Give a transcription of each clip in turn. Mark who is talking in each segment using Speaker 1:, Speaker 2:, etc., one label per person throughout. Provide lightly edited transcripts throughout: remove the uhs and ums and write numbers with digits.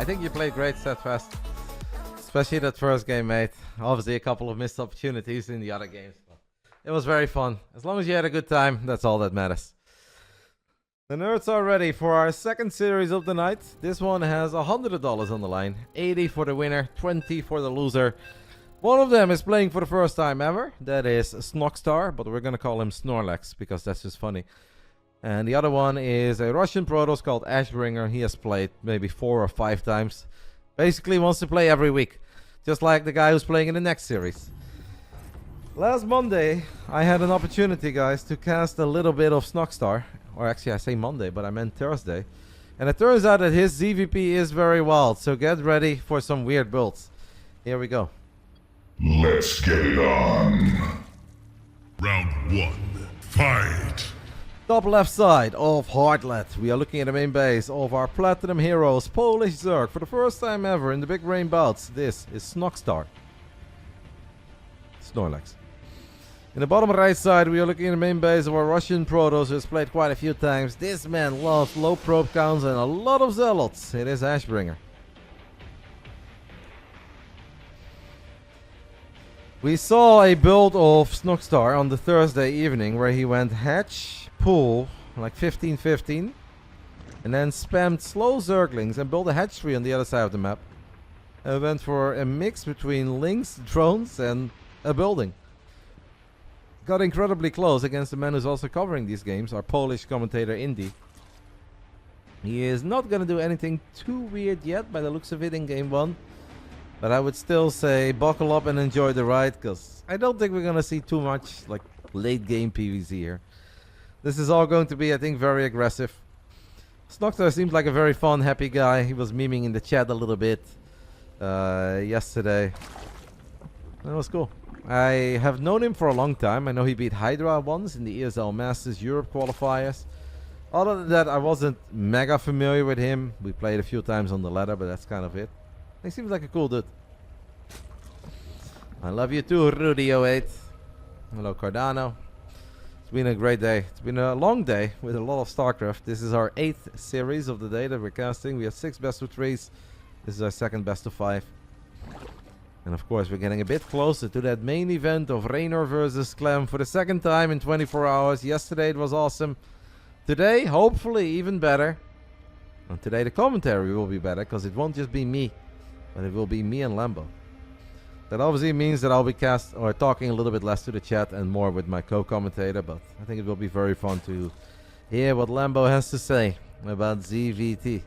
Speaker 1: I think you played great, Steadfast. Especially that first game, mate. Obviously a couple of missed opportunities in the other games. But it was very fun. As long as you had a good time, that's all that matters. The nerds are ready for our second series of the night. This one has $100 on the line. 80 for the winner, 20 for the loser. One of them is playing for the first time ever. That is Snoxtar, but we're going to call him Snorlax because that's just funny. And the other one is a Russian Protoss called Ashbringer. He has played maybe 4 or 5 times. Basically wants to play every week. Just like the guy who's playing in the next series. Last Monday, I had an opportunity, guys, to cast a little bit of Snoxtar. Or actually, I say Monday, but I meant Thursday. And it turns out that his ZVP is very wild. So get ready for some weird builds. Here we go.
Speaker 2: Let's get it on.
Speaker 3: Round 1. Fight!
Speaker 1: Top left side of Heartlet. We are looking at the main base of our Platinum Heroes, Polish Zerg. For the first time ever in the Big Brain Bouts, this is Snoxtar. Snorlax. In the bottom right side, we are looking at the main base of our Russian Protoss, who has played quite a few times. This man loves low probe counts and a lot of zealots. It is Ashbringer. We saw a build of Snoxtar on the Thursday evening where he went hatch, pool, like 15-15, and then spammed slow Zerglings and built a hatch tree on the other side of the map. And went for a mix between links, drones, and a building. Got incredibly close against the man who's also covering these games, our Polish commentator Indy. He is not going to do anything too weird yet by the looks of it in game 1. But I would still say buckle up and enjoy the ride, because I don't think we're going to see too much like late game PvZ here. This is all going to be, I think, very aggressive. Snoxtar seems like a very fun, happy guy. He was memeing in the chat a little bit yesterday. That was cool. I have known him for a long time. I know he beat Hydra once in the ESL Masters Europe qualifiers. Other than that, I wasn't mega familiar with him. We played a few times on the ladder, but that's kind of it. He seems like a cool dude. I love you too, Rudy08. Hello, Cardano. It's been a great day. It's been a long day with a lot of Starcraft. This is our 8th series of the day that we're casting. We have 6 best of 3s. This is our second best of 5. And of course, we're getting a bit closer to that main event of Raynor versus Clem for the second time in 24 hours. Yesterday it was awesome. Today, hopefully, even better. And today the commentary will be better because it won't just be me, but it will be me and Lambo. That obviously means that I'll be talking a little bit less to the chat and more with my co-commentator, but I think it will be very fun to hear what Lambo has to say about ZVT.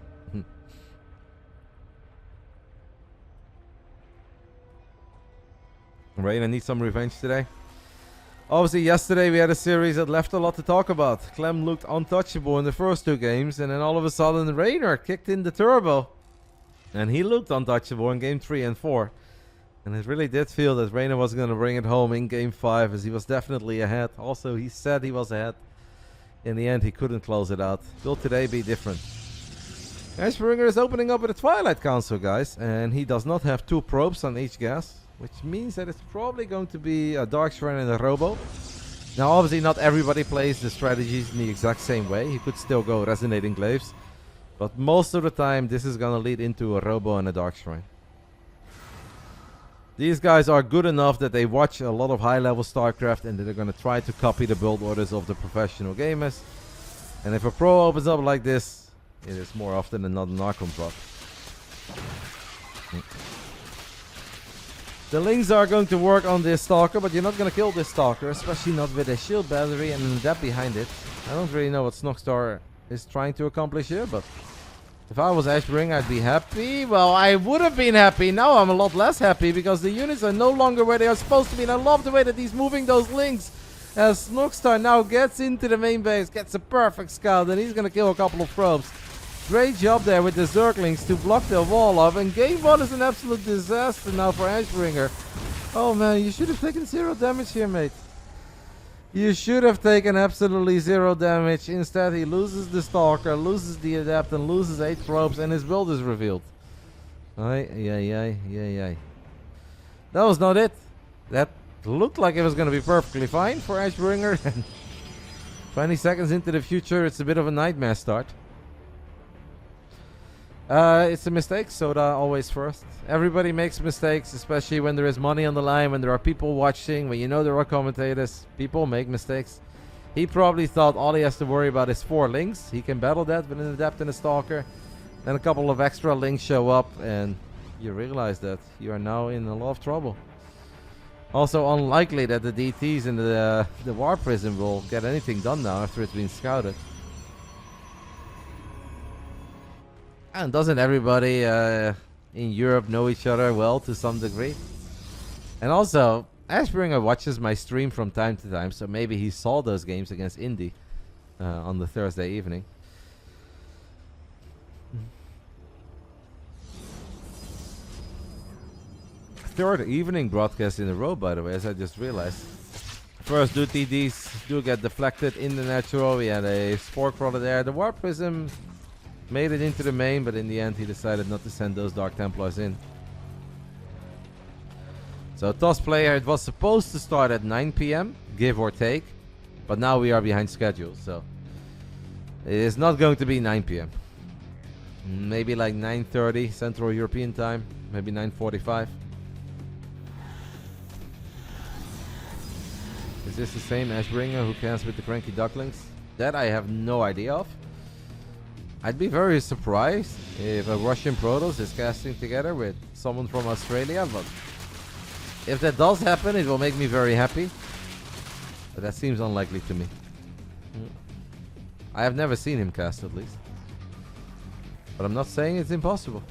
Speaker 1: Raina needs some revenge today. Obviously, yesterday we had a series that left a lot to talk about. Clem looked untouchable in the first 2 games, and then all of a sudden Raynor kicked in the turbo. And he looked untouchable in game 3 and 4. And it really did feel that Raynor was going to bring it home in game 5, as he was definitely ahead. Also, he said he was ahead. In the end, he couldn't close it out. Will today be different? Ashbringer is opening up with a Twilight Council, guys. And he does not have 2 probes on each gas, which means that it's probably going to be a Dark Shrine and a Robo. Now, obviously, not everybody plays the strategies in the exact same way. He could still go Resonating Glaives. But most of the time, this is going to lead into a Robo and a Dark Shrine. These guys are good enough that they watch a lot of high-level StarCraft and they're going to try to copy the build orders of the professional gamers. And if a pro opens up like this, it is more often than not an Archon drop. The Lings are going to work on this Stalker, but you're not going to kill this Stalker, especially not with a shield battery and an adept behind it. I don't really know what Snoxtar is trying to accomplish here, but if I was Ashbringer, I'd be happy. Well, I would have been happy. Now I'm a lot less happy because the units are no longer where they are supposed to be. And I love the way that he's moving those links. As Snoxtar now gets into the main base, gets a perfect scout, and he's going to kill a couple of probes. Great job there with the Zerglings to block the wall off. And game 1 is an absolute disaster now for Ashbringer. Oh man, you should have taken 0 damage here, mate. You should have taken absolutely 0 damage. Instead, he loses the Stalker, loses the Adept, and loses 8 probes, and his build is revealed. That was not it. That looked like it was going to be perfectly fine for Ashbringer. 20 seconds into the future, it's a bit of a nightmare start. It's a mistake. Soda always first. Everybody makes mistakes, especially when there is money on the line, when there are people watching, when you know there are commentators. People make mistakes. He probably thought all he has to worry about is 4 links. He can battle that with an Adept and a Stalker. Then a couple of extra links show up, and you realize that you are now in a lot of trouble. Also unlikely that the DTs and the War Prism will get anything done now after it's been scouted. And doesn't everybody in Europe know each other well to some degree? And also, Ashbringer watches my stream from time to time, so maybe he saw those games against Indy on the Thursday evening. Third evening broadcast in a row, by the way, as I just realized. First, two TDs do get deflected in the natural. We had a Spore Crawler there. The War Prism made it into the main, but in the end he decided not to send those Dark Templars in. So TOS player, it was supposed to start at 9 PM, give or take. But now we are behind schedule, so it is not going to be 9 PM. Maybe like 9:30 Central European time, maybe 9:45. Is this the same Ashbringer who casts with the Cranky Ducklings? That I have no idea of. I'd be very surprised if a Russian Protoss is casting together with someone from Australia, but if that does happen, it will make me very happy. But that seems unlikely to me. I have never seen him cast, at least. But I'm not saying it's impossible.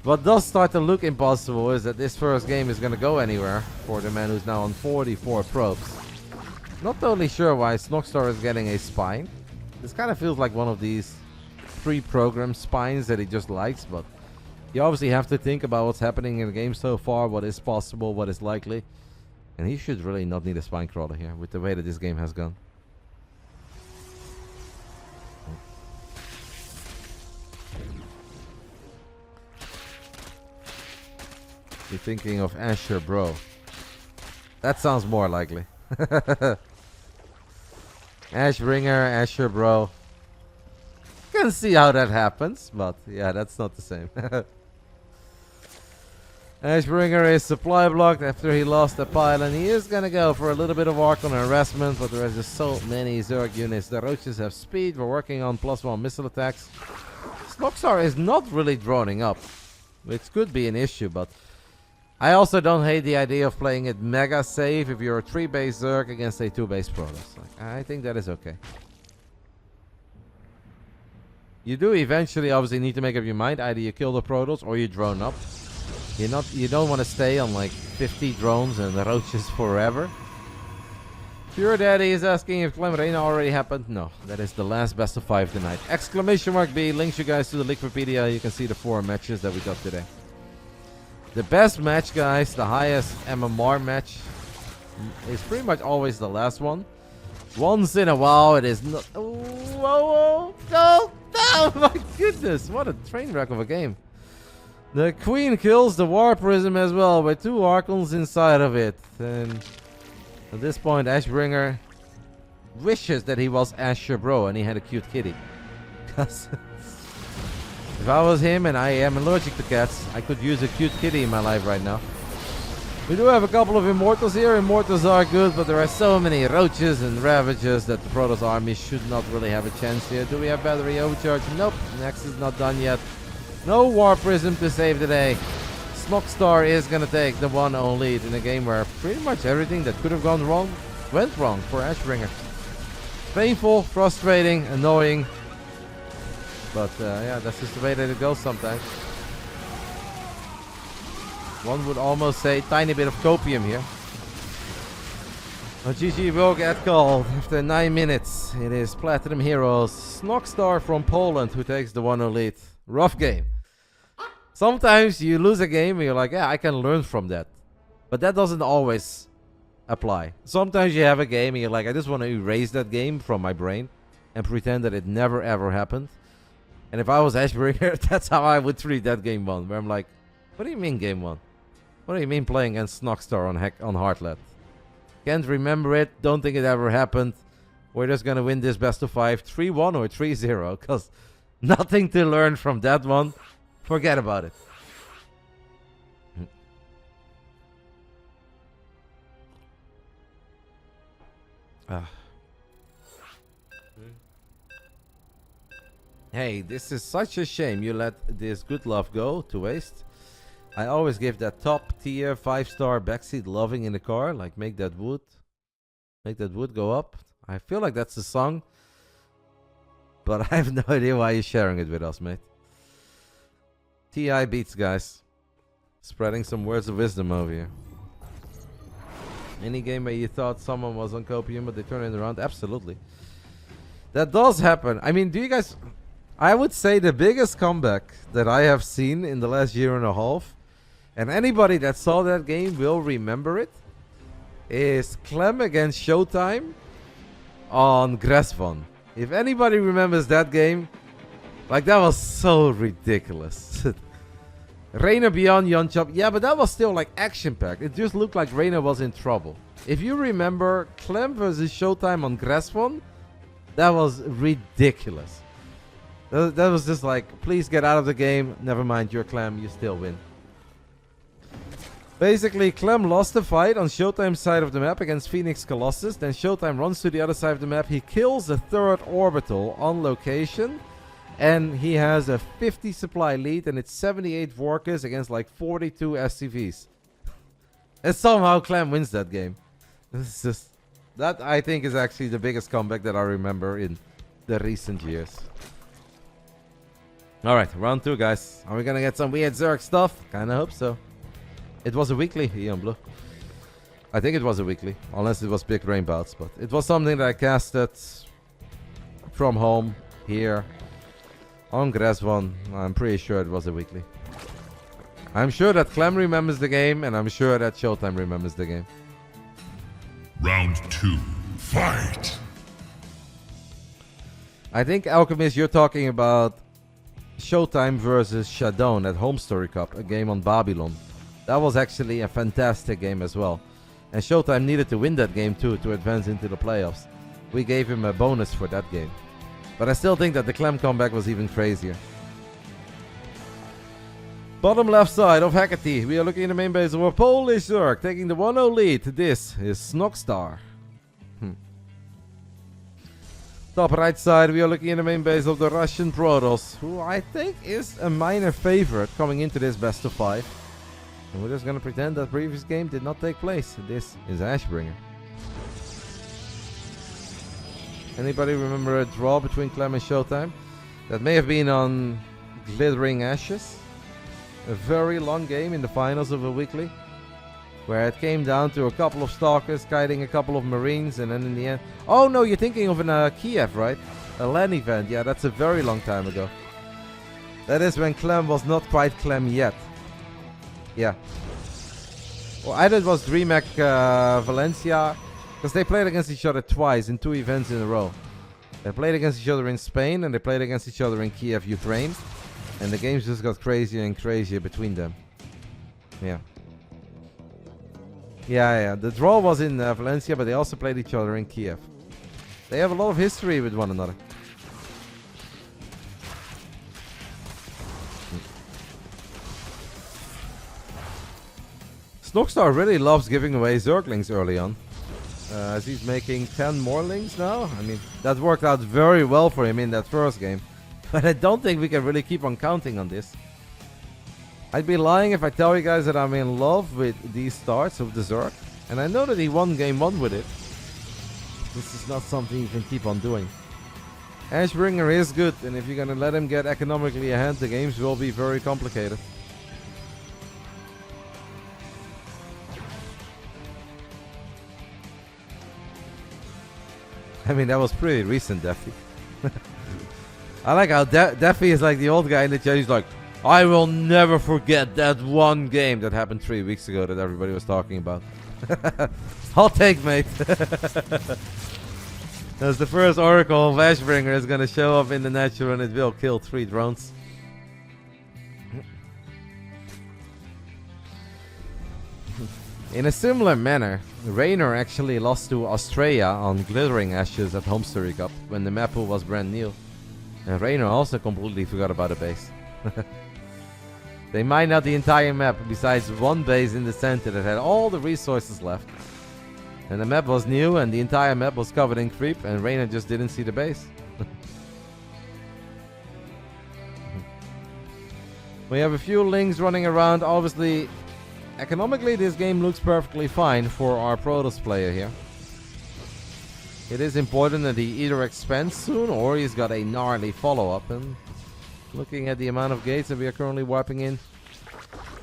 Speaker 1: What does start to look impossible is that this first game is going to go anywhere for the man who's now on 44 probes. Not totally sure why Snoxtar is getting a spine. This kind of feels like one of these pre-programmed spines that he just likes, but you obviously have to think about what's happening in the game so far, what is possible, what is likely. And he should really not need a spine crawler here with the way that this game has gone. You're thinking of Asher, bro. That sounds more likely. Ashbringer, Asher, bro. Can see how that happens, but yeah, that's not the same. Ashbringer is supply blocked after he lost the pile, and he is gonna go for a little bit of Archon harassment, but there is just so many Zerg units. The Roaches have speed. We're working on +1 missile attacks. Snoxtar is not really droning up, which could be an issue, but I also don't hate the idea of playing it mega safe if you're a 3-base Zerg against a 2-base Protoss. Like, I think that is okay. You do eventually obviously need to make up your mind. Either you kill the Protoss or you drone up. You don't want to stay on like 50 drones and the Roaches forever. Pure Daddy is asking if Clem Reina already happened. No, that is the last best of 5 tonight. !B links you guys to the Liquipedia. You can see the 4 matches that we got today. The best match, guys, the highest MMR match, is pretty much always the last one. Once in a while, it is not. Whoa, no, my goodness, what a train wreck of a game. The Queen kills the War Prism as well, with 2 Archons inside of it. And at this point, Ashbringer wishes that he was Asher Bro and he had a cute kitty. Because if I was him, and I am allergic to cats, I could use a cute kitty in my life right now. We do have a couple of Immortals here. Immortals are good, but there are so many Roaches and Ravages that the Protoss army should not really have a chance here. Do we have battery overcharge? Nope. Next is not done yet. No War Prism to save the day. Snoxtar is going to take the 1-0 lead in a game where pretty much everything that could have gone wrong went wrong for Ashbringer. Painful, frustrating, annoying. But yeah, that's just the way that it goes sometimes. One would almost say tiny bit of copium here. But GG will get called after 9 minutes. It is Platinum Heroes Snoxtar from Poland who takes the 1-0 lead. Rough game. Sometimes you lose a game and you're like, yeah, I can learn from that. But that doesn't always apply. Sometimes you have a game and you're like, I just want to erase that game from my brain and pretend that it never ever happened. And if I was Ashbringer, that's how I would treat that game 1. Where I'm like, what do you mean game 1? What do you mean playing against Snoxtar on Heartlet? Can't remember it. Don't think it ever happened. We're just going to win this best of 5. 3-1 or 3-0. Because Nothing to learn from that one. Forget about it. Hey, this is such a shame you let this good love go to waste. I always give that top tier 5-star backseat loving in the car. Like make that wood go up. I feel like that's the song. But I have no idea why you're sharing it with us, mate. TI beats, guys. Spreading some words of wisdom over here. Any game where you thought someone was on copium but they turn it around? Absolutely. That does happen. I mean, do you guys... I would say the biggest comeback that I have seen in the last year and a half, and anybody that saw that game will remember it, is Clem against Showtime on Gresvon. If anybody remembers that game, like that was so ridiculous. Reina beyond Yonchop, yeah, but that was still like action-packed. It just looked like Reina was in trouble. If you remember Clem versus Showtime on Gresvon, that was ridiculous. That was just like, please get out of the game. Never mind, you're Clem, you still win. Basically, Clem lost the fight on Showtime's side of the map against Phoenix Colossus. Then Showtime runs to the other side of the map. He kills the third orbital on location. And he has a 50 supply lead. And it's 78 Vorkas against like 42 SCVs. And somehow Clem wins that game. This is just... That, I think, is actually the biggest comeback that I remember in the recent years. Alright, round 2, guys. Are we gonna get some weird Zerg stuff? Kinda hope so. It was a weekly, Eon Blue. I think it was a weekly, unless it was Big Brain Bouts, but it was something that I casted from home here on Gresvon. I'm pretty sure it was a weekly. I'm sure that Clem remembers the game, and I'm sure that Showtime remembers the game.
Speaker 3: Round 2, fight!
Speaker 1: I think, Alchemist, you're talking about Showtime versus Shadowne at Home Story Cup, a game on Babylon. That was actually a fantastic game as well. And Showtime needed to win that game too to advance into the playoffs. We gave him a bonus for that game. But I still think that the Clem comeback was even crazier. Bottom left side of Hecate, we are looking in the main base of a Polish Zerg, taking the 1-0 lead. This is Snoxtar. Top right side, we are looking in the main base of the Russian Protoss, who I think is a minor favorite coming into this best of 5. And we're just gonna pretend that previous game did not take place. This is Ashbringer. Anybody remember a draw between Clem and Showtime? That may have been on Glittering Ashes. A very long game in the finals of a weekly, where it came down to a couple of Stalkers kiting a couple of Marines, and then in the end... Oh no, you're thinking of an Kiev, right? A LAN event, yeah, that's a very long time ago. That is when Clem was not quite Clem yet. Yeah. Well, either it was DreamHack Valencia, because they played against each other twice in 2 events in a row. They played against each other in Spain, and they played against each other in Kiev, Ukraine. And the games just got crazier and crazier between them. Yeah. Yeah. The draw was in Valencia, but they also played each other in Kiev. They have a lot of history with one another. Snoxtar really loves giving away Zerglings early on. As he's making 10 more lings now. I mean, that worked out very well for him in that first game. But I don't think we can really keep on counting on this. I'd be lying if I tell you guys that I'm in love with these starts of the Zerg. And I know that he won game 1 with it. This is not something you can keep on doing. Ashbringer is good, and if you're gonna let him get economically ahead, the games will be very complicated. I mean, that was pretty recent, Daffy. I like how Daffy is like the old guy in the chat. He's like, I will never forget that one game that happened 3 weeks ago that everybody was talking about. Hot take, mate. That's the first Oracle of Ashbringer is going to show up in the natural, and it will kill 3 drones. In a similar manner, Raynor actually lost to Australia on Glittering Ashes at Home Story Cup when the map pool was brand new. And Raynor also completely forgot about the base. They mined out the entire map besides one base in the center that had all the resources left. And the map was new and the entire map was covered in creep and Raynor just didn't see the base. We have a few links running around. Obviously, economically this game looks perfectly fine for our Protoss player here. It is important that he either expands soon or he's got a gnarly follow-up. And looking at the amount of gates that we are currently wiping in,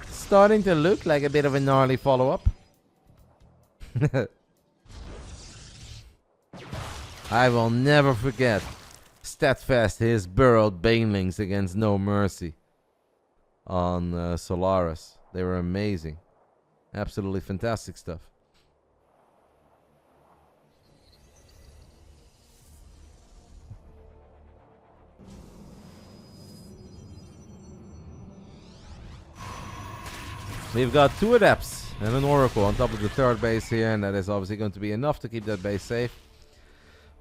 Speaker 1: starting to look like a bit of a gnarly follow-up. I will never forget Steadfast his burrowed banelings against No Mercy on Solaris. They were amazing. Absolutely fantastic stuff. We've got 2 Adepts and an Oracle on top of the 3rd base here, and that is obviously going to be enough to keep that base safe.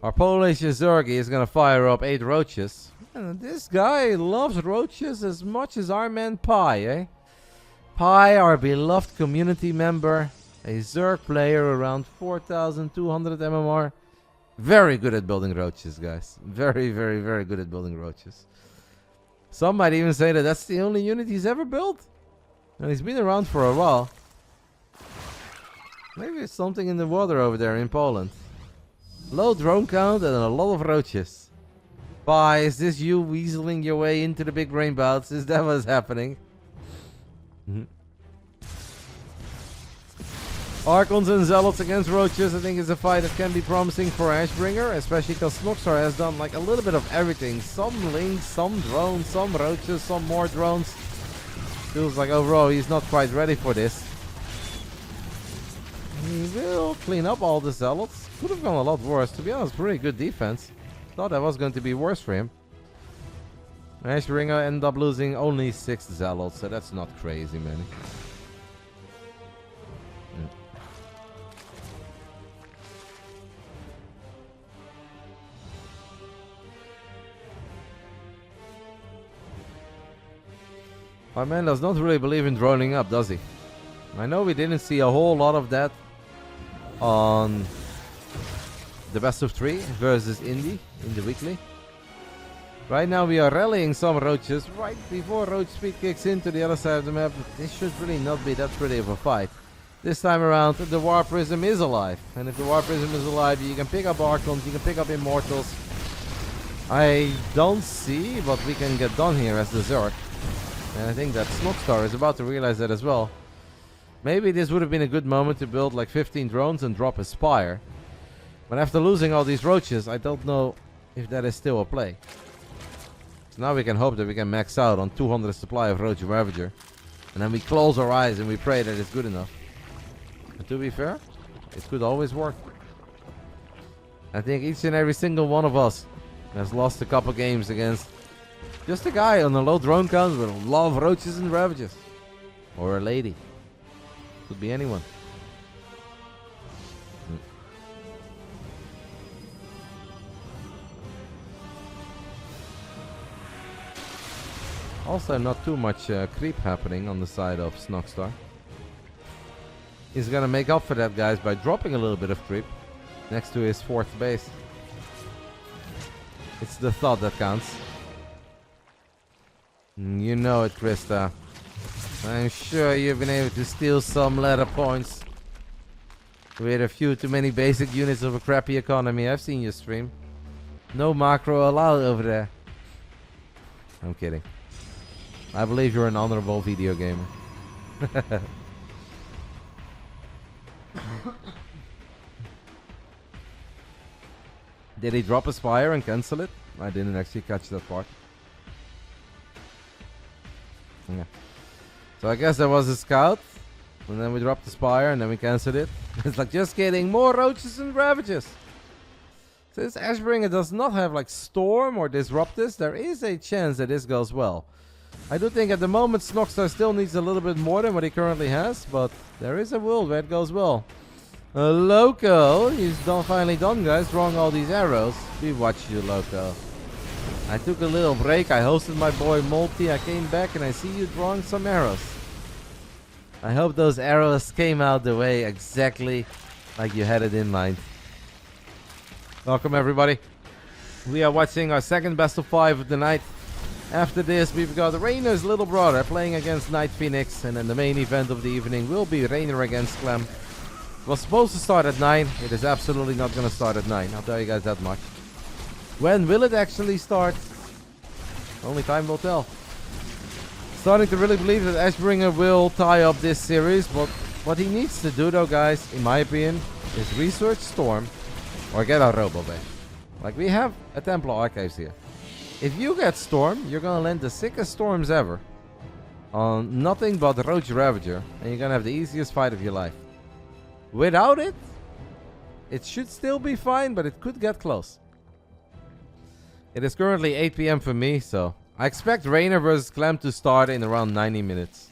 Speaker 1: Our Polish Zerg is going to fire up 8 roaches. And this guy loves roaches as much as our man Pi, eh? Pi, our beloved community member, a Zerg player around 4,200 MMR. Very good at building roaches, guys. Very, very, very good at building roaches. Some might even say that that's the only unit he's ever built. And he's been around for a while. Maybe it's something in the water over there in Poland. Low drone count and a lot of roaches. Pi, is this you weaseling your way into the big brain bouts? Is that what's happening? Archons and Zealots against roaches, I think is a fight that can be promising for Ashbringer, especially because Snoxtar has done like a little bit of everything. Some links, some drones, some roaches, some more drones. Feels like overall he's not quite ready for this. He will clean up all the Zealots. Could have gone a lot worse. To be honest, pretty good defense. Thought that was going to be worse for him. Ashbringer ended up losing only 6 Zealots, so that's not crazy, man. My man does not really believe in droning up, does he? I know we didn't see a whole lot of that on the best of 3 versus Indie in the weekly. Right now we are rallying some roaches right before roach speed kicks into the other side of the map. This should really not be that pretty of a fight. This time around the War Prism is alive. And if the War Prism is alive, you can pick up Archons, you can pick up Immortals. I don't see what we can get done here as the Zerg. And I think that Snoxtar is about to realize that as well. Maybe this would have been a good moment to build like 15 drones and drop a Spire. But after losing all these roaches, I don't know if that is still a play. So now we can hope that we can max out on 200 supply of Roach Ravager. And then we close our eyes and we pray that it's good enough. And to be fair, it could always work. I think each and every single one of us has lost a couple games against just a guy on a low drone count with a lot of roaches and ravages. Or a lady. Could be anyone. Also not too much creep happening on the side of Snoxtar. He's gonna make up for that, guys, by dropping a little bit of creep next to his 4th base. It's the thought that counts. You know it, Krista. I'm sure you've been able to steal some ladder points with a few too many basic units of a crappy economy. I've seen your stream. No macro allowed over there. I'm kidding. I believe you're an honorable video gamer. Did he drop a Spire and cancel it? I didn't actually catch that part. Yeah. So I guess there was a scout. And then we dropped the Spire and then we cancelled it. It's like, just kidding. More roaches and ravages. Since Ashbringer does not have like Storm or Disrupt this, there is a chance that this goes well. I do think at the moment Snoxtar still needs a little bit more than what he currently has, but there is a world where it goes well. Loco, he's finally done, guys, throwing all these arrows. We watch you, Loco. I took a little break. I hosted my boy Multi. I came back and I see you drawing some arrows. I hope those arrows came out the way exactly like you had it in mind. Welcome everybody. We are watching our second best of 5 of the night. After this, we've got Rainer's little brother playing against Night Phoenix. And then the main event of the evening will be Rainer against Clem. It was supposed to start at 9. It is absolutely not going to start at 9. I'll tell you guys that much. When will it actually start? Only time will tell. Starting to really believe that Ashbringer will tie up this series. But what he needs to do though, guys, in my opinion, is research Storm or get a Robo-Base. Like we have a Templar Archives here. If you get Storm, you're gonna land the sickest Storms ever on nothing but Roach Ravager, and you're gonna have the easiest fight of your life. Without it, it should still be fine, but it could get close. It is currently 8 PM for me, so I expect Rainer versus Clem to start in around 90 minutes.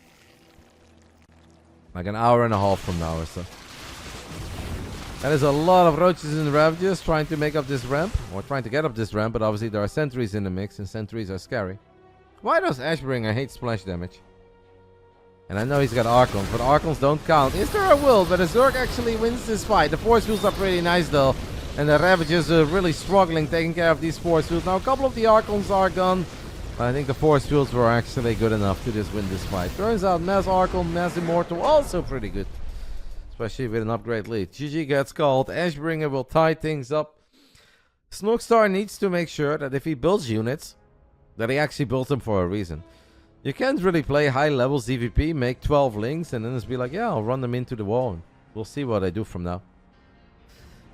Speaker 1: Like an hour and a half from now or so. That is a lot of Roaches and Ravagers trying to make up this ramp. Or trying to get up this ramp, but obviously there are sentries in the mix, and sentries are scary. Why does Ashbringer hate splash damage? And I know he's got Archons, but Archons don't count. Is there a world where the Zerg actually wins this fight? The force fields are pretty nice though. And the Ravagers are really struggling taking care of these force fields. Now a couple of the Archons are gone. But I think the force fields were actually good enough to just win this fight. Turns out Mass Archon, Mass Immortal also pretty good. Especially with an upgrade lead. GG gets called. Ashbringer will tie things up. Snoxtar needs to make sure that if he builds units, that he actually built them for a reason. You can't really play high level ZVP, make 12 links, and then just be like, yeah, I'll run them into the wall. And we'll see what I do from now.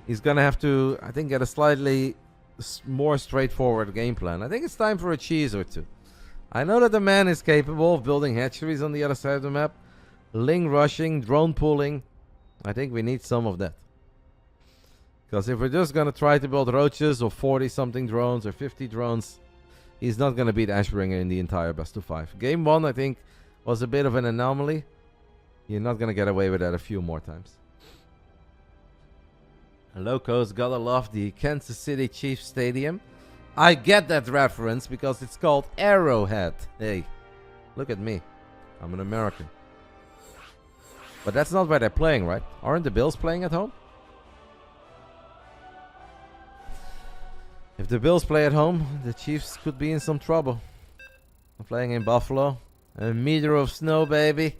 Speaker 1: He's gonna have to, I think, get a slightly more straightforward game plan. I think it's time for a cheese or two. I know that the man is capable of building hatcheries on the other side of the map. Ling rushing, drone pulling. I think we need some of that. Because if we're just going to try to build roaches or 40 something drones or 50 drones, he's not going to beat Ashbringer in the entire best of 5. Game 1 I think was a bit of an anomaly. You're not going to get away with that a few more times. Locos, gotta love the Kansas City Chiefs Stadium. I get that reference because it's called Arrowhead. Hey, look at me. I'm an American. But that's not where they're playing, right? Aren't the Bills playing at home? If the Bills play at home, the Chiefs could be in some trouble. I'm playing in Buffalo. A meter of snow, baby.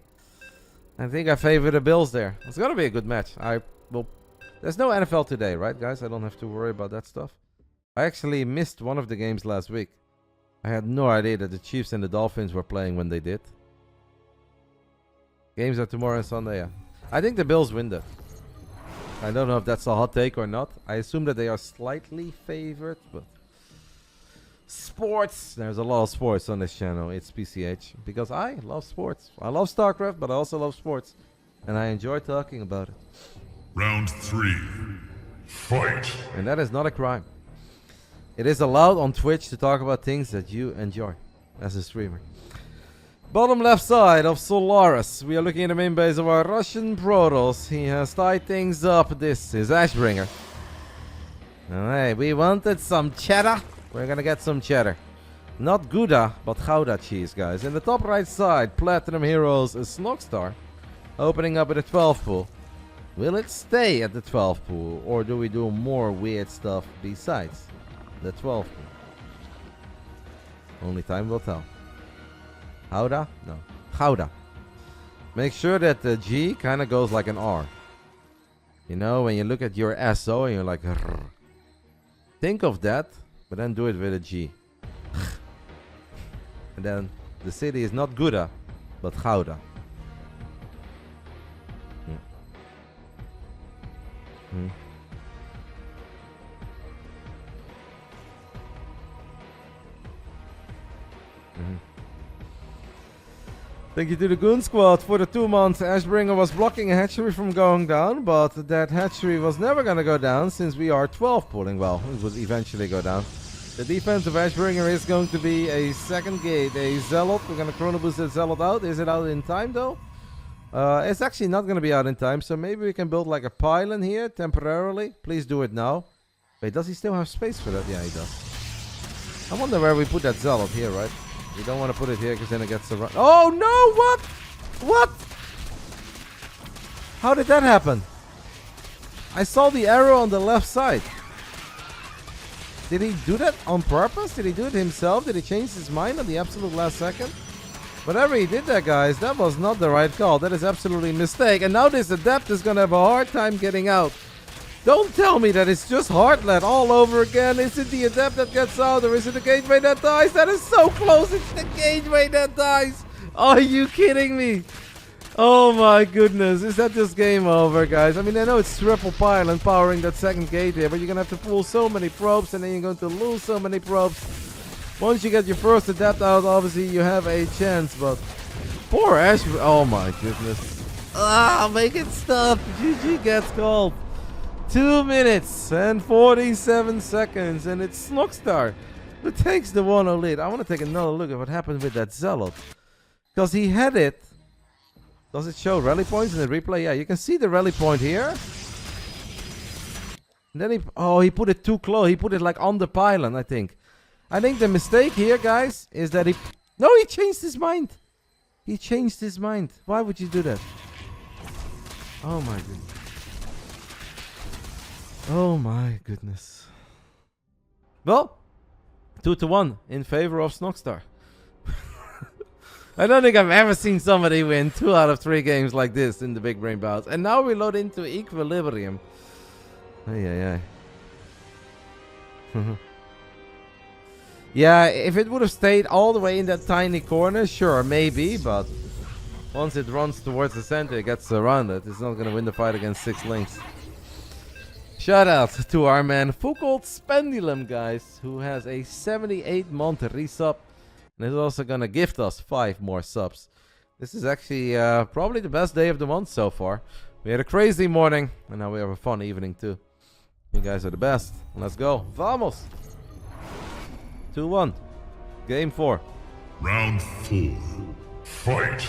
Speaker 1: I think I favor the Bills there. It's gonna be a good match. There's no NFL today, right, guys? I don't have to worry about that stuff. I actually missed one of the games last week. I had no idea that the Chiefs and the Dolphins were playing when they did. Games are tomorrow and Sunday, yeah. I think the Bills win that. I don't know if that's a hot take or not. I assume that they are slightly favored, but... Sports! There's a lot of sports on this channel. It's PCH. Because I love sports. I love Starcraft, but I also love sports. And I enjoy talking about it.
Speaker 3: Round 3.
Speaker 2: Fight!
Speaker 1: And that is not a crime. It is allowed on Twitch to talk about things that you enjoy as a streamer. Bottom left side of Solaris. We are looking at the main base of our Russian Protoss. He has tied things up. This is Ashbringer. Alright, we wanted some cheddar. We're gonna get some cheddar. Not Gouda, but Gouda cheese, guys. In the top right side, Platinum Heroes is Snoxtar. Opening up at a 12 pool. Will it stay at the 12 pool? Or do we do more weird stuff besides the 12 pool? Only time will tell. Gouda? No. Gouda. Make sure that the G kind of goes like an R. You know, when you look at your SO and you're like... Rrr. Think of that, but then do it with a G. And then the city is not Gouda, but Gouda. Hmm. Thank you to the Goon Squad for the 2 months. Ashbringer was blocking a hatchery from going down, but that hatchery was never going to go down since we are 12 pulling. Well, it would eventually go down. The defense of Ashbringer is going to be a second gate, a Zealot. We're going to chrono boost that Zealot out. Is it out in time though? It's actually not going to be out in time, so maybe we can build like a pylon here temporarily. Please do it now. Wait, does he still have space for that? Yeah, he does. I wonder where we put that zealot here, right? We don't want to put it here because then it gets around. Oh no! What? What? How did that happen? I saw the arrow on the left side. Did he do that on purpose? Did he do it himself? Did he change his mind at the absolute last second? Whatever he did there, guys, that was not the right call. That is absolutely a mistake. And now this adept is going to have a hard time getting out. Don't tell me that it's just Heartlet all over again. Is it the adept that gets out, or is it the gateway that dies? That is so close. It's the gateway that dies. Are you kidding me? Oh my goodness. Is that just game over, guys? I mean, I know it's triple pylon powering that second gate here, but you're going to have to pull so many probes, and then you're going to lose so many probes. Once you get your first adept out, obviously you have a chance, but poor Ash. Oh my goodness. Ah, make it stop. GG gets called. 2 minutes and 47 seconds, and it's Snoxtar who takes the 1-0 lead. I want to take another look at what happened with that zealot, because he had it. Does it show rally points in the replay? Yeah, you can see the rally point here. And then he put it too close. He put it like on the pylon, I think. I think the mistake here, guys, is that he changed his mind. He changed his mind. Why would you do that? Oh my goodness. Oh my goodness. Well, 2-1 in favor of Snoxtar. I don't think I've ever seen somebody win 2 out of 3 games like this in the Big Brain Bouts. And now we load into Equilibrium. Ay. Yeah, if it would have stayed all the way in that tiny corner, sure, maybe. But once it runs towards the center, it gets surrounded. It's not going to win the fight against 6 links. Shout out to our man Foucault Spendulum, guys, who has a 78-month resub. And is also going to gift us 5 more subs. This is actually probably the best day of the month so far. We had a crazy morning, and now we have a fun evening too. You guys are the best. Let's go. Vamos! 2-1. Game 4.
Speaker 3: Round 4.
Speaker 2: Fight!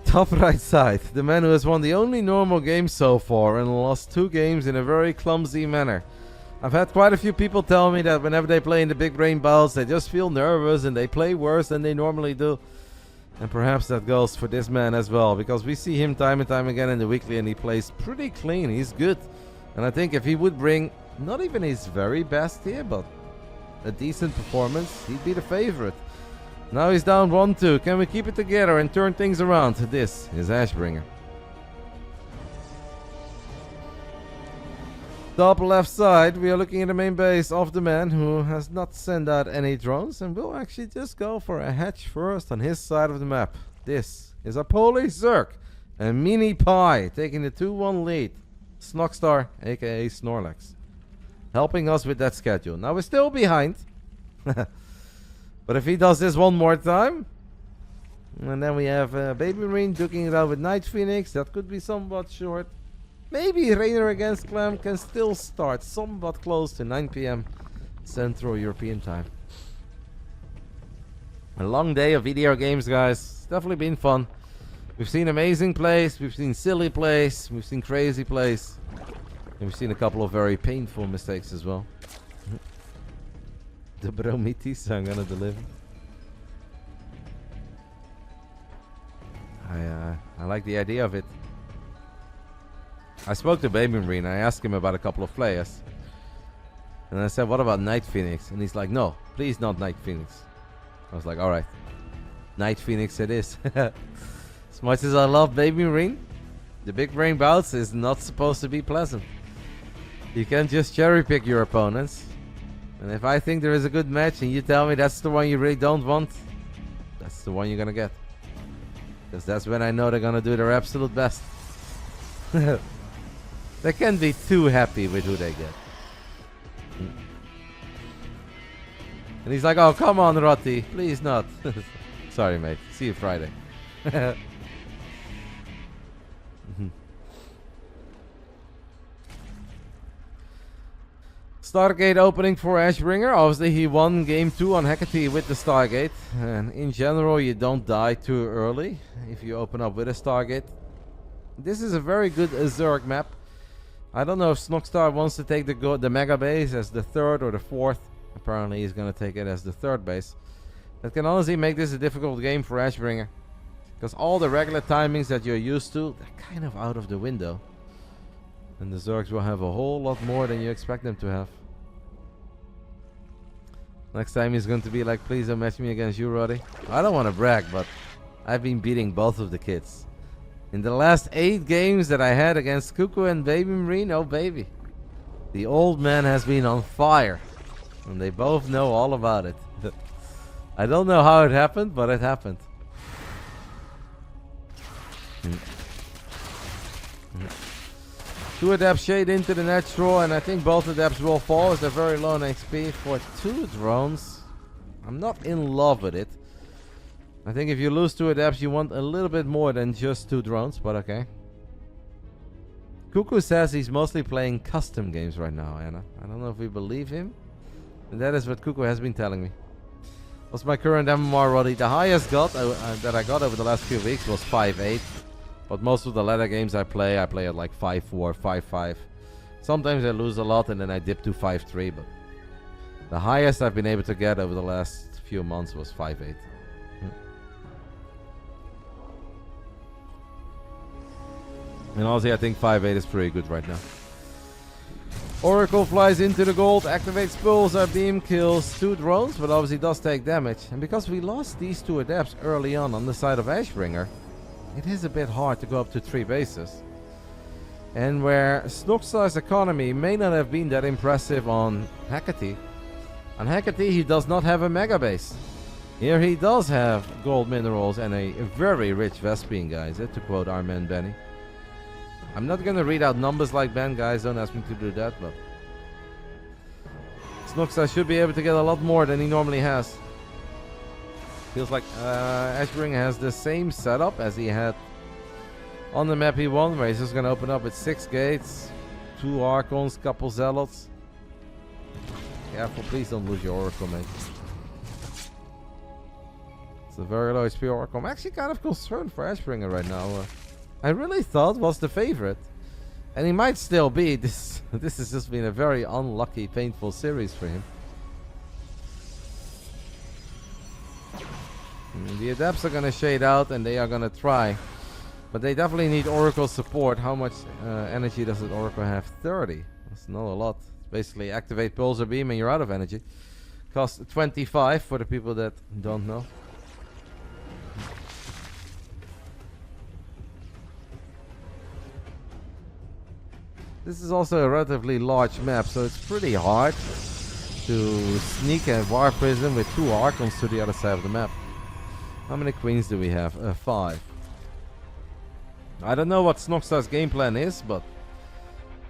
Speaker 1: Top right side. The man who has won the only normal game so far and lost 2 games in a very clumsy manner. I've had quite a few people tell me that whenever they play in the Big Brain Bouts, they just feel nervous and they play worse than they normally do. And perhaps that goes for this man as well, because we see him time and time again in the weekly and he plays pretty clean. He's good. And I think if he would bring not even his very best here, but a decent performance, he'd be the favorite. Now he's down 1-2. Can we keep it together and turn things around? This is Ashbringer. Top left side, we are looking at the main base of the man who has not sent out any drones, and will actually just go for a hatch first on his side of the map. This is a Polish Zerg, a mini pie, taking the 2-1 lead. Snoxtar, aka Snorlax, helping us with that schedule. Now we're still behind, but if he does this one more time, and then we have Baby Marine duking it out with Night Phoenix, that could be somewhat short. Maybe Rainer against Clam can still start somewhat close to 9 PM Central European time. A long day of video games, guys. It's definitely been fun. We've seen amazing plays, we've seen silly plays, we've seen crazy plays, and we've seen a couple of very painful mistakes as well. The bromitis I'm gonna deliver. I like the idea of it. I spoke to Baby Marine. I asked him about a couple of players. And I said, what about Night Phoenix? And he's like, no, please not Night Phoenix. I was like, alright. Night Phoenix it is. As much as I love Baby Marine, the Big Brain Bouts is not supposed to be pleasant. You can't just cherry pick your opponents. And if I think there is a good match and you tell me that's the one you really don't want, that's the one you're gonna get. Because that's when I know they're gonna do their absolute best. They can't be too happy with who they get. And he's like, oh, come on, Rotti. Please not. Sorry, mate. See you Friday. Stargate opening for Ashbringer. Obviously, he won game 2 on Hecate with the Stargate. And in general, you don't die too early if you open up with a Stargate. This is a very good Zerg map. I don't know if Snoxtar wants to take the Mega Base as the 3rd or the 4th. Apparently he's going to take it as the third base. That can honestly make this a difficult game for Ashbringer. Because all the regular timings that you're used to, they're kind of out of the window. And the Zergs will have a whole lot more than you expect them to have. Next time he's going to be like, please don't match me against you, Roddy. I don't want to brag, but I've been beating both of the kids. In the last 8 games that I had against Cuckoo and Baby Marine, oh baby. The old man has been on fire. And they both know all about it. I don't know how it happened, but it happened. Two adepts shade into the natural, and I think both adepts will fall as they're very low on XP for 2 drones. I'm not in love with it. I think if you lose 2 adepts, you want a little bit more than just 2 drones, but okay. Cuckoo says he's mostly playing custom games right now, Anna. I don't know if we believe him. And that is what Cuckoo has been telling me. What's my current MMR, Roddy? The highest that I got over the last few weeks was 5.8. But most of the latter games I play at like 5.4, 5.5. Sometimes I lose a lot and then I dip to 5.3. But the highest I've been able to get over the last few months was 5.8. And honestly, I think 5.8 is pretty good right now. Oracle flies into the gold, activates pulls, our beam kills 2 drones, but obviously does take damage. And because we lost these 2 adepts early on the side of Ashbringer, it is a bit hard to go up to 3 bases. And where Snoxtar's economy may not have been that impressive on Hecate he does not have a mega base. Here he does have gold minerals and a very rich Vespene, guys, to quote our man Benny. I'm not going to read out numbers like Ben, guys, don't ask me to do that, but Snoxtar should be able to get a lot more than he normally has. Feels like Ashbringer has the same setup as he had on the map he won, where he's just going to open up with 6 gates, 2 Archons, couple Zealots. Careful, please don't lose your Oracle, mate. It's a very low HP Oracle. I'm actually kind of concerned for Ashbringer right now. I really thought was the favorite. And he might still be. This has just been a very unlucky, painful series for him. The adepts are going to shade out and they are going to try. But they definitely need Oracle support. How much energy does an Oracle have? 30. That's not a lot. Basically activate Pulse or Beam and you're out of energy. Costs 25 for the people that don't know. This is also a relatively large map, so it's pretty hard to sneak a War Prism with 2 Archons to the other side of the map. How many Queens do we have? 5. I don't know what Snoxtar's game plan is, but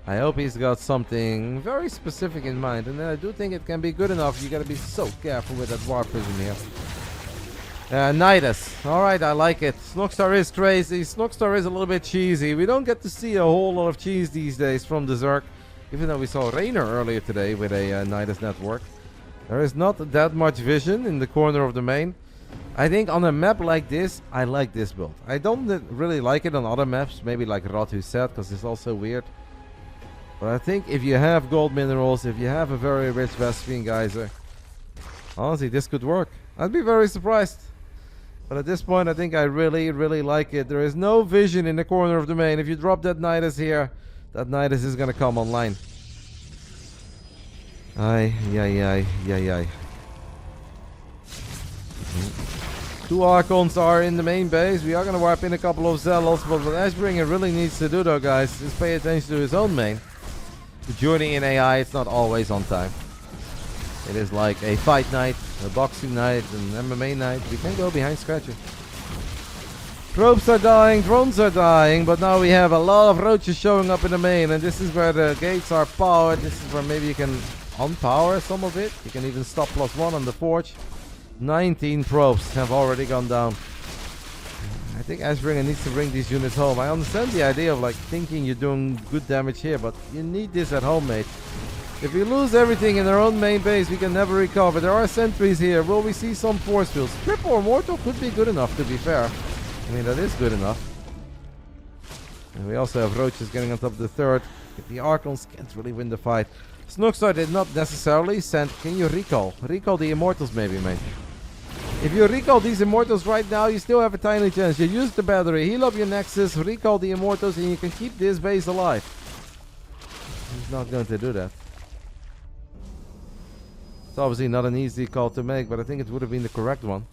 Speaker 1: I hope he's got something very specific in mind. And I do think it can be good enough. You gotta be so careful with that War Prism here. Nidus. Alright, I like it. Snoxtar is crazy. Snoxtar is a little bit cheesy. We don't get to see a whole lot of cheese these days from the Zerg. Even though we saw Rainer earlier today with a Nidus network. There is not that much vision in the corner of the main. I think on a map like this, I like this build. I don't really like it on other maps. Maybe like Rotu said, because it's also weird. But I think if you have gold minerals, if you have a very rich Vespene geyser, honestly, this could work. I'd be very surprised. But at this point, I think I really, really like it. There is no vision in the corner of the main. If you drop that Nidus here, that Nidus is going to come online. Aye. 2 Archons are in the main base. We are going to wipe in a couple of Zealots. But what Ashbringer really needs to do, though, guys, is pay attention to his own main. The journey in AI, it's not always on time. It is like a fight night, a boxing night, an MMA night. We can go behind Scratcher. Probes are dying, drones are dying, but now we have a lot of roaches showing up in the main, and this is where the gates are powered. This is where maybe you can unpower some of it. You can even stop +1 on the forge. 19 probes have already gone down. I think Ashbringer needs to bring these units home. I understand the idea of like thinking you're doing good damage here, but you need this at home, mate. If we lose everything in our own main base, we can never recover. There are sentries here. Will we see some force fields? Triple or mortal could be good enough, to be fair. I mean, that is good enough. And we also have roaches getting on top of the third. The Archons can't really win the fight. Snoxtar did not necessarily send... Can you recall? Recall the Immortals maybe, mate. If you recall these Immortals right now, you still have a tiny chance. You use the battery, heal up your Nexus, recall the Immortals, and you can keep this base alive. He's not going to do that. It's obviously not an easy call to make, but I think it would have been the correct one.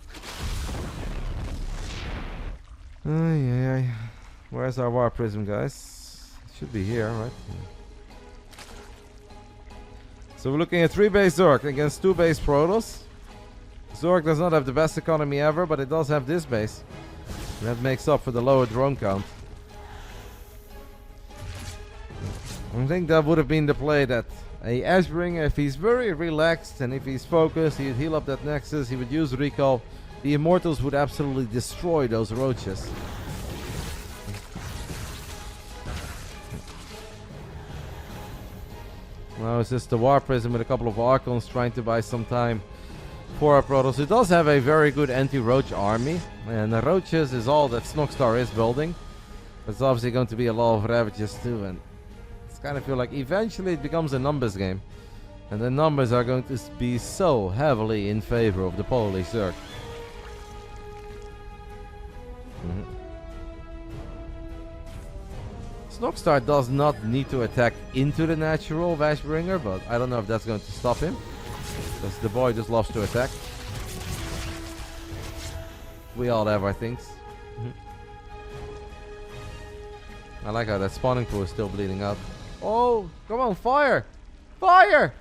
Speaker 1: Where's our War Prism, guys? It should be here, right? So we're looking at 3 base Zerg against 2 base Protoss. Zerg does not have the best economy ever, but it does have this base. And that makes up for the lower drone count. I think that would have been the play, that a Ashbringer, if he's very relaxed and if he's focused, he would heal up that Nexus, he would use recall. The Immortals would absolutely destroy those roaches. Now it's just the War Prism with a couple of Archons trying to buy some time for our Protoss. It does have a very good anti-roach army, and the roaches is all that Snoxtar is building. There's obviously going to be a lot of Ravages too, and it's kind of feel like eventually it becomes a numbers game. And the numbers are going to be so heavily in favor of the Polish Zerg. Snoxtar does not need to attack into the natural of Ashbringer, but I don't know if that's going to stop him, because the boy just loves to attack. We all have our things. I like how that spawning pool is still bleeding out. Oh, come on, fire! Fire!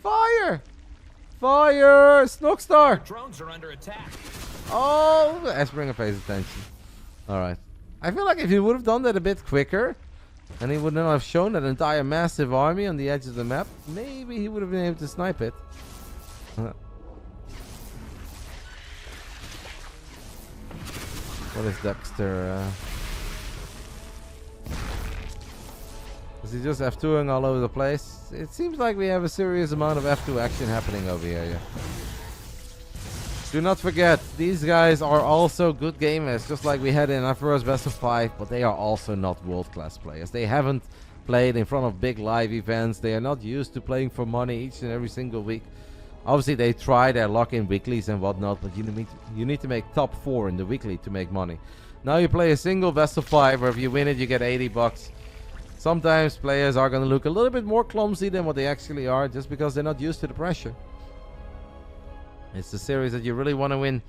Speaker 1: Fire! Fire! Snoxtar!
Speaker 4: Drones are under attack.
Speaker 1: Oh, Ashbringer pays attention. Alright. I feel like if he would have done that a bit quicker, and he would not have shown that entire massive army on the edge of the map, maybe he would have been able to snipe it. What is Dexter? Is he just F2ing all over the place? It seems like we have a serious amount of F2 action happening over here, yeah. Do not forget, these guys are also good gamers, just like we had in our first best of 5, but they are also not world-class players. They haven't played in front of big live events. They are not used to playing for money each and every single week. Obviously, they try their luck in weeklies and whatnot, but you need to make top 4 in the weekly to make money. Now you play a single best of 5, where if you win it, you get 80 bucks. Sometimes players are going to look a little bit more clumsy than what they actually are, just because they're not used to the pressure. It's a series that you really want to win.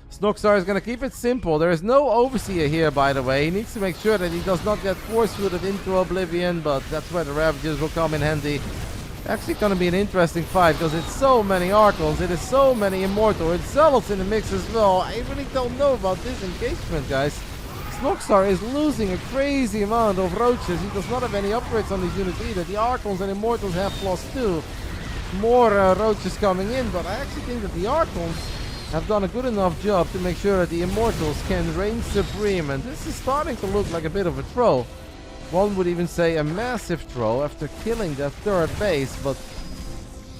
Speaker 1: Snoxtar is going to keep it simple. There is no Overseer here, by the way. He needs to make sure that he does not get force-footed into oblivion, but that's where the Ravages will come in handy. Actually going to be an interesting fight, because it's so many Archons, it is so many Immortal, it's Zealots in the mix as well. I really don't know about this engagement, guys. Snoxtar is losing a crazy amount of roaches. He does not have any upgrades on these units either. The Archons and Immortals have +2. More roaches coming in, but I actually think that the Archons have done a good enough job to make sure that the Immortals can reign supreme, and this is starting to look like a bit of a throw. One would even say a massive throw after killing that third base, but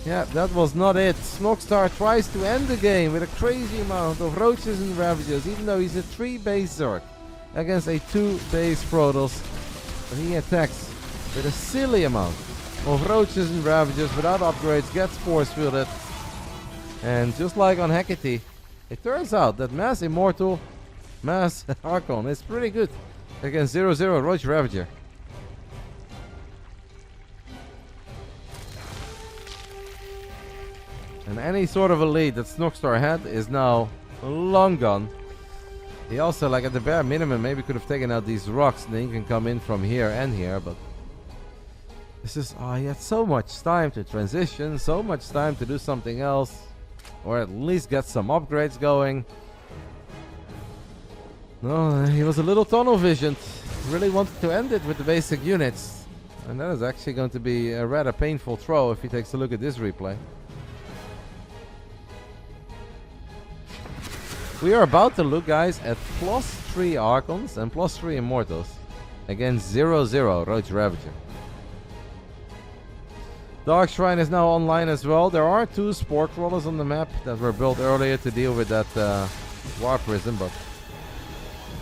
Speaker 1: yeah, that was not it. Snoxtar tries to end the game with a crazy amount of roaches and Ravages, even though he's a 3 base Zerg against a 2 base Protoss. But he attacks with a silly amount of roaches and Ravages without upgrades, gets force fielded, and just like on Hecate, it turns out that mass Immortal, mass Archon is pretty good against 0-0 Roach Ravager. And any sort of a lead that Snoxtar had is now long gone. He also, like at the bare minimum, maybe could have taken out these rocks, and then you can come in from here and here, but this is, he had so much time to transition, so much time to do something else, or at least get some upgrades going. No, he was a little tunnel visioned. Really wanted to end it with the basic units, and that is actually going to be a rather painful throw if he takes a look at this replay. We are about to look, guys, at +3 Archons and +3 Immortals against 0-0 Roach Ravager. Dark Shrine is now online as well. There are 2 Spore Crawlers on the map that were built earlier to deal with that War Prism, but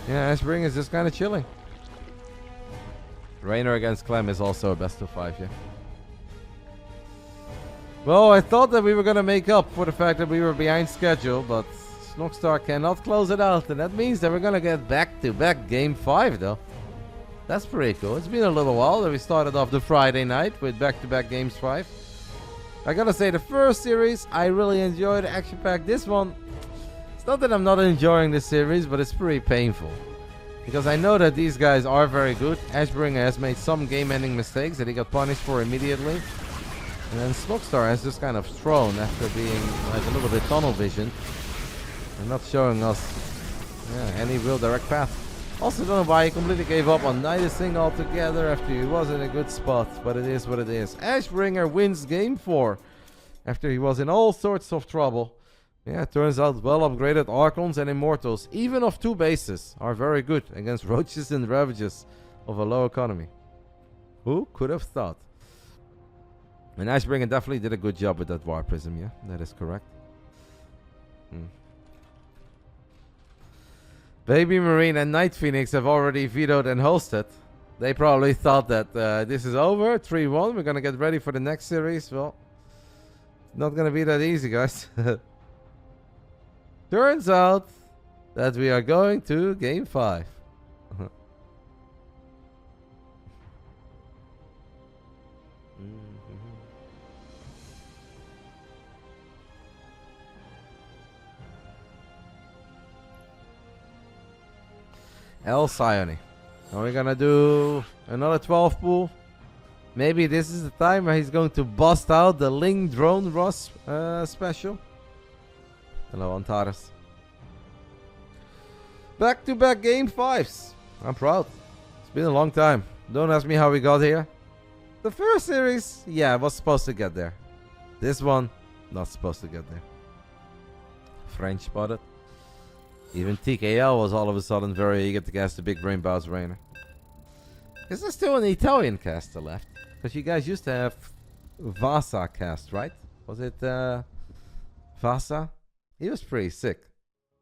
Speaker 1: yeah, Ashbringer is just kind of chilling. Rainer against Clem is also a best of 5, yeah. Well, I thought that we were gonna make up for the fact that we were behind schedule, but Snoxtar cannot close it out, and that means that we're gonna get back-to-back Game 5, though. That's pretty cool. It's been a little while that we started off the Friday night with back-to-back Games 5. I gotta say, the first series, I really enjoyed action-packed. This one, it's not that I'm not enjoying this series, but it's pretty painful. Because I know that these guys are very good. Ashbringer has made some game-ending mistakes that he got punished for immediately. And then Snoxtar has just kind of thrown after being like a little bit tunnel vision. And not showing us any real direct path. Also don't know why he completely gave up on Night Sing altogether after he was in a good spot. But it is what it is. Ashbringer wins game 4. After he was in all sorts of trouble. Yeah, it turns out well upgraded Archons and Immortals, even of 2 bases, are very good against Roaches and Ravages of a low economy. Who could have thought? And Ashbringer definitely did a good job with that War Prism, yeah? That is correct. Baby Marine and Night Phoenix have already vetoed and hosted. They probably thought that this is over, 3-1. We're going to get ready for the next series. Well, not going to be that easy, guys. Turns out that we are going to Game 5. Alcyone. Are we gonna do another 12 pool? Maybe this is the time where he's going to bust out the Ling Drone Ross special. Hello, Antares. Back-to-back Game 5s. I'm proud. It's been a long time. Don't ask me how we got here. The first series, yeah, was supposed to get there. This one, not supposed to get there. French spotted. Even TKL was all of a sudden very eager to cast the Big Brain Bouts Rainer. Is there still an Italian caster left? Because you guys used to have Vasa cast, right? Was it Vasa? He was pretty sick.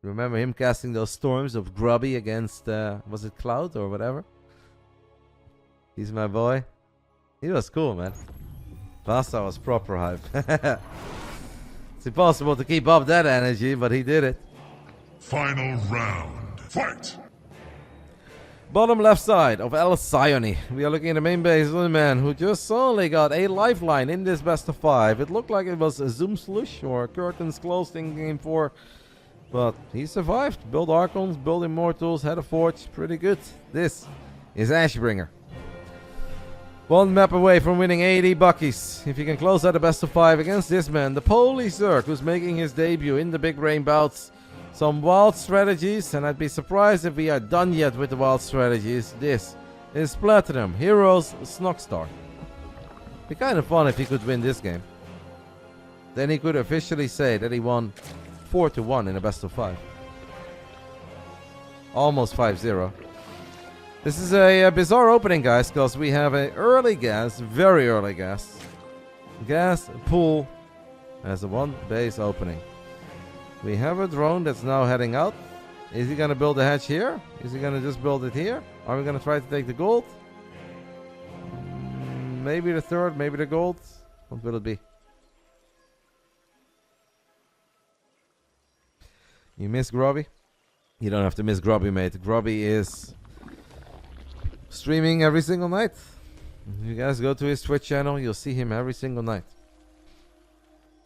Speaker 1: Remember him casting those storms of Grubby against, was it Cloud or whatever? He's my boy. He was cool, man. Vasa was proper hype. It's impossible to keep up that energy, but he did it.
Speaker 2: Final round. Fight!
Speaker 1: Bottom left side of Alcyone. We are looking at the main base of the man who just only got a lifeline in this best of 5. It looked like it was a Zoom Slush or curtains closed in game 4. But he survived. Built Archons, built Immortals, had a Forge. Pretty good. This is Ashbringer. 1 map away from winning 80 buckies. If you can close out the best of 5 against this man, the Polish Zerg, who's making his debut in the Big Brain Bouts. Some wild strategies, and I'd be surprised if we are done yet with the wild strategies. This is Platinum Heroes Snoxtar. Be kind of fun if he could win this game. Then he could officially say that he won 4-1 in a best of 5. Almost 5-0. This is a bizarre opening, guys, because we have an early gas, very early gas. Gas pool as a 1 base opening. We have a drone that's now heading out. Is he going to build a hatch here? Is he going to just build it here? Are we going to try to take the gold? Maybe the third, maybe the gold. What will it be? You miss Grubby? You don't have to miss Grubby, mate. Grubby is streaming every single night. If you guys go to his Twitch channel, you'll see him every single night.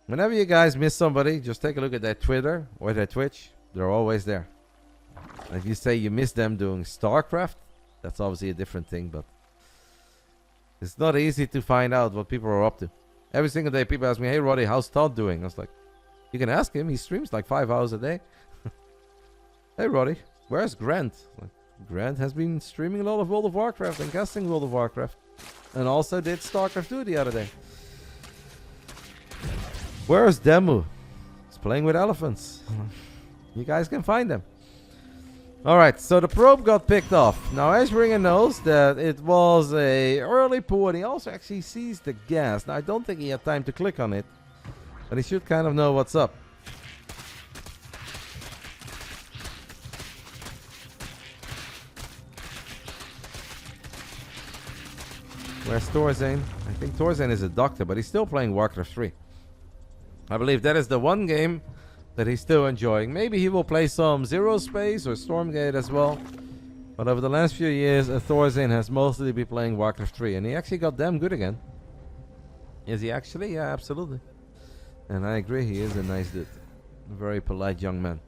Speaker 1: Whenever you guys miss somebody, just take a look at their Twitter or their Twitch. They're always there. If you say you miss them doing Starcraft, that's obviously a different thing, but it's not easy to find out what people are up to. Every single day people ask me, hey Roddy, how's Todd doing? I was like, you can ask him. He streams like 5 hours a day. Hey Roddy, where's Grant? Like, Grant has been streaming a lot of World of Warcraft and casting World of Warcraft. And also did Starcraft 2 the other day. Where's Demu? He's playing with elephants. You guys can find them. Alright, so the probe got picked off. Now Ashbringer knows that it was a early pool, and he also actually sees the gas. Now I don't think he had time to click on it, but he should kind of know what's up. Where's Torzane? I think Torzane is a doctor, but he's still playing Warcraft 3. I believe that is the one game that he's still enjoying. Maybe he will play some Zero Space or Stormgate as well. But over the last few years, Thorazine has mostly been playing Warcraft 3. And he actually got damn good again. Is he actually? Yeah, absolutely. And I agree, he is a nice dude. A very polite young man.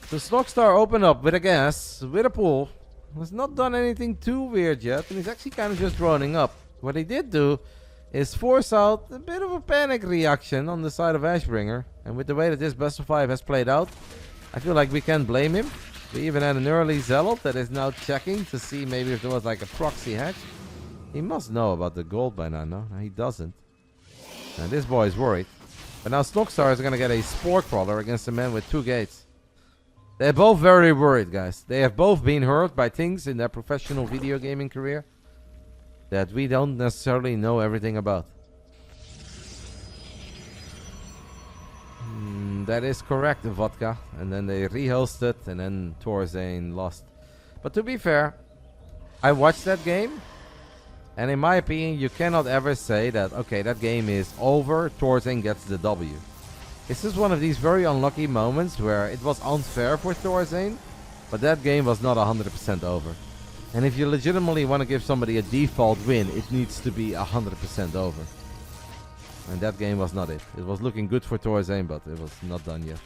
Speaker 1: So Snoxtar opened up with a gas, with a pool. Has not done anything too weird yet. And he's actually kind of just droning up. What he did do is force out a bit of a panic reaction on the side of Ashbringer. And with the way that this best of 5 has played out, I feel like we can't blame him. We even had an early Zealot that is now checking to see maybe if there was like a proxy hatch. He must know about the gold by now, no? He doesn't. And this boy is worried. But now Snoxtar is going to get a Spore Crawler against a man with 2 gates. They're both very worried, guys. They have both been hurt by things in their professional video gaming career that we don't necessarily know everything about. That is correct, Vodka. And then they rehosted, and then Thorazine lost. But to be fair, I watched that game, and in my opinion, you cannot ever say that, okay, that game is over, Thorazine gets the W. This is one of these very unlucky moments where it was unfair for Thorazine, but that game was not 100% over. And if you legitimately want to give somebody a default win, it needs to be 100% over. And that game was not it. It was looking good for Thorazine, but it was not done yet.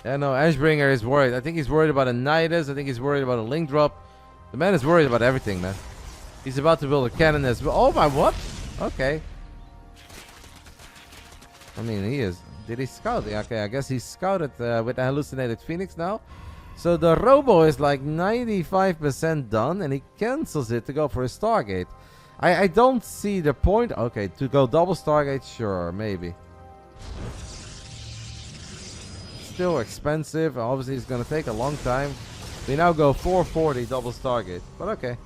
Speaker 1: Yeah, no, Ashbringer is worried. I think he's worried about a Nidus. I think he's worried about a Link Drop. The man is worried about everything, man. He's about to build a cannon as well. Oh my, what? Okay. I mean, he is. Did he scout? Yeah, okay, I guess he scouted with the hallucinated Phoenix now. So the Robo is like 95% done, and he cancels it to go for a Stargate. I don't see the point. Okay, to go double Stargate, sure, maybe. Still expensive. Obviously, it's going to take a long time. We now go 440 double Stargate, but okay.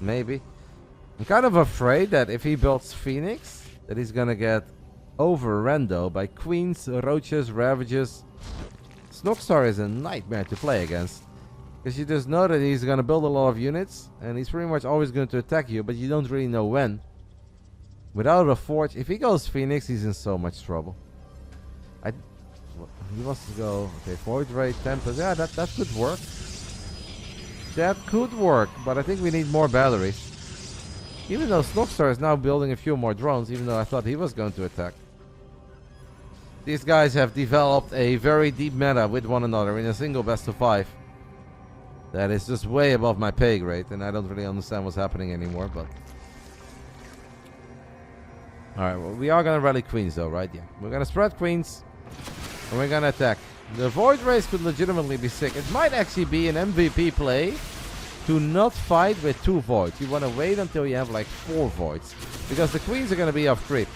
Speaker 1: Maybe. I'm kind of afraid that if he builds Phoenix, that he's going to get over-rendo by Queens, Roaches, Ravages. Snoxtar is a nightmare to play against. Because you just know that he's going to build a lot of units. And he's pretty much always going to attack you. But you don't really know when. Without a Forge. If he goes Phoenix, he's in so much trouble. He wants to go... Okay, Void Ray, Tempest. Yeah, that could work. That could work. But I think we need more batteries. Even though Snoxtar is now building a few more drones. Even though I thought he was going to attack. These guys have developed a very deep meta with one another in a single best of 5. That is just way above my pay grade, and I don't really understand what's happening anymore, but... Alright, well, we are gonna rally Queens though, right? Yeah. We're gonna spread Queens, and we're gonna attack. The Void Race could legitimately be sick. It might actually be an MVP play to not fight with 2 Voids. You wanna wait until you have like 4 Voids. Because the Queens are gonna be off creep.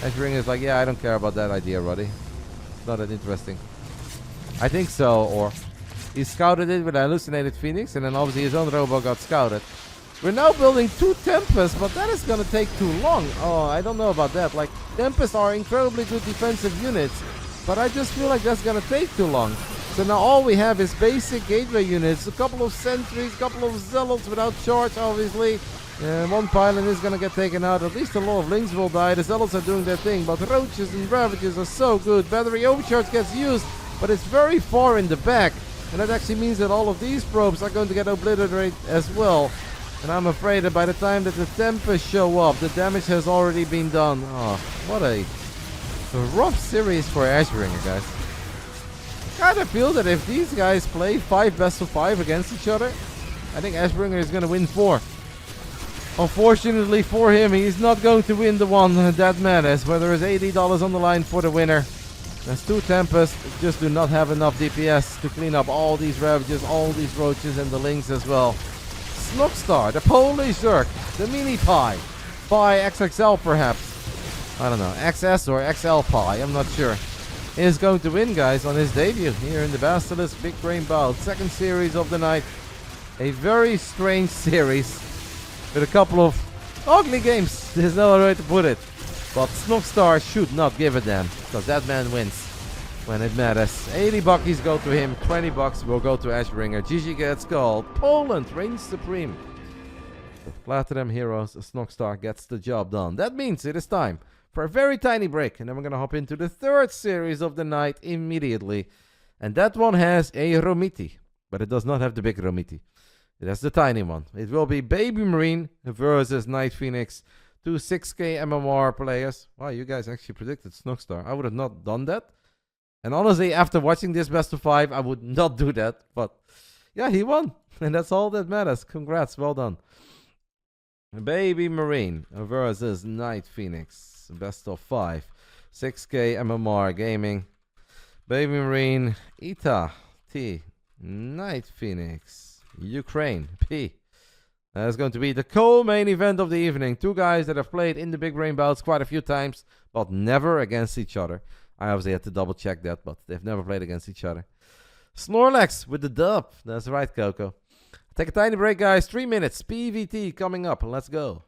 Speaker 1: Ashbringer is like, yeah, I don't care about that idea, Roddy. It's not that interesting. I think so, or he scouted it with a hallucinated Phoenix, and then obviously his own Robo got scouted. We're now building 2 Tempests, but that is going to take too long. Oh, I don't know about that. Like, Tempests are incredibly good defensive units, but I just feel like that's going to take too long. So now all we have is basic gateway units, a couple of sentries, a couple of zealots without charge, obviously. One pylon is going to get taken out. At least a lot of links will die. The zealots are doing their thing, but roaches and ravages are so good. Battery overcharge gets used, but it's very far in the back. And that actually means that all of these probes are going to get obliterated as well. And I'm afraid that by the time that the Tempests show up, the damage has already been done. Oh, what a rough series for Ashbringer, guys. I kind of feel that if these guys play 5 best of 5 against each other, I think Ashbringer is going to win 4. Unfortunately for him, he's not going to win the one that matters, where there is $80 on the line for the winner. There's 2 Tempests, just do not have enough DPS to clean up all these Ravages, all these Roaches, and the Lynx as well. Snoxtar, the Polish Zerg, the Mini Pie, Pi XXL perhaps. I don't know, XS or XL Pi, I'm not sure. Is going to win, guys, on his debut here in the BASILISK Big Brain Bouts. Second series of the night. A very strange series with a couple of ugly games. There's no other way to put it. But Snoxtar should not give a damn, because that man wins when it matters. 80 buckies go to him, 20 bucks will go to Ashbringer. GG gets gold. Poland reigns supreme. RotterdaM Heroes, Snoxtar gets the job done. That means it is time for a very tiny break, and then we're gonna hop into the third series of the night immediately. And that one has a Romiti, but it does not have the big Romiti. It has the tiny one. It will be Baby Marine versus Night Phoenix. 2 6k MMR players. Wow, you guys actually predicted Snoxtar. I would have not done that. And honestly, after watching this best of 5, I would not do that. But yeah, he won. And that's all that matters. Congrats, well done. Baby Marine versus Night Phoenix. Best of 5. 6k MMR gaming. Baby Marine, Ita, T, Night Phoenix, Ukraine, P. That's going to be the co-main event of the evening. 2 guys that have played in the Big Brain Bouts quite a few times, but never against each other. I obviously had to double check that, but they've never played against each other. Snorlax with the dub. That's right, Coco. Take a tiny break, guys. 3 minutes. PVT coming up. Let's go.